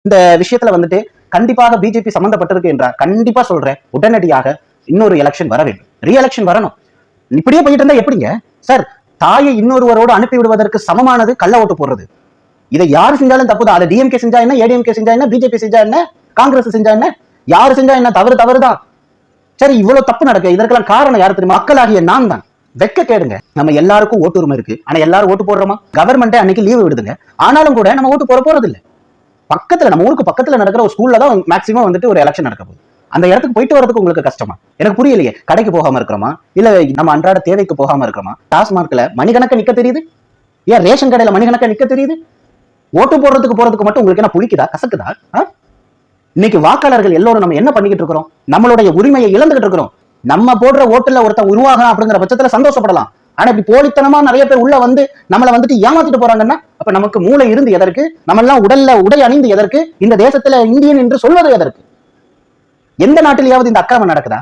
இந்த விஷயத்துல வந்துட்டு கண்டிப்பாக பிஜேபி சம்பந்தப்பட்டிருக்கு என்றார். கண்டிப்பா சொல்றேன், உடனடியாக இன்னொரு எலெக்ஷன் வர வேண்டும், ரீஎலெக்ஷன் வரணும். இப்படியே போயிட்டு இருந்தா எப்படிங்க சார்? தாயை இன்னொருவரோடு அனுப்பி விடுவதற்கு சமமானது கள்ள ஓட்டு போடுறது. இதை யாரு செஞ்சாலும் தப்புதான். அதை டிஎம்கே செஞ்சா என்ன, ஏடிஎம்கே செஞ்சா என்ன, பிஜேபி செஞ்சா என்ன, காங்கிரஸ் செஞ்சா என்ன, யாரு செஞ்சா என்ன, தவறுதான். சரி, இவ்வளவு தப்பு நடக்க இதற்கெல்லாம் காரணம் யாரு தெரியுமா? மக்களாகிய நான் தான். வெக்க கேடுங்க. நம்ம எல்லாருக்கும் ஓட்டு உரிமை இருக்கு. ஆனா எல்லாரும் ஓட்டு போடுறோமா? கவர்மெண்டே அன்னைக்கு லீவு விடுதுங்க. ஆனாலும் கூட நம்ம ஓட்டு போறது இல்லை. பக்கத்துல, நம்ம ஊருக்கு பக்கத்துல நடக்கிற ஒரு ஸ்கூல்ல தான் மேக்சிமம் வந்துட்டு ஒரு எலெக்ஷன் நடக்க போகுது. அந்த இடத்துக்கு போயிட்டு வரதுக்கு உங்களுக்கு கஷ்டமா? எனக்கு புரியலையே. கடைக்கு போகாம இருக்கிறோமா, இல்ல நம்ம அன்றாட தேவைக்கு போகாம இருக்கிறோமா? டாஸ்மார்க்ல மணிக்கணக்க நிக்க தெரியுது, ஏன் ரேஷன் கடையில மணிக்கணக்க நிக்க தெரியுது? ஓட்டு போடுறதுக்கு போறதுக்கு மட்டும் உங்களுக்கு என்ன புளிக்குதா, கசக்குதா? இன்னைக்கு வாக்காளர்கள் எல்லோரும் நம்ம என்ன பண்ணிக்கிட்டு இருக்கிறோம்? நம்மளுடைய உரிமையை இழந்துகிட்டு இருக்கிறோம். நம்ம போடுற ஓட்டுல ஒருத்தன் உருவாகலாம் அப்படிங்கிற பட்சத்துல சந்தோஷப்படலாம். ஆனா இப்படி போலித்தனமா நிறைய பேர் உள்ள வந்து நம்மளை வந்துட்டு ஏமாத்திட்டு போறாங்கன்னா, அப்ப நமக்கு மூளை இருந்து எதற்கு? நம்ம எல்லாம் உடை அணிந்து எதற்கு? இந்த தேசத்துல இந்தியன் என்று சொல்வது எதற்கு? எந்த நாட்டிலேயாவது இந்த அக்கிரமம் நடக்குதா?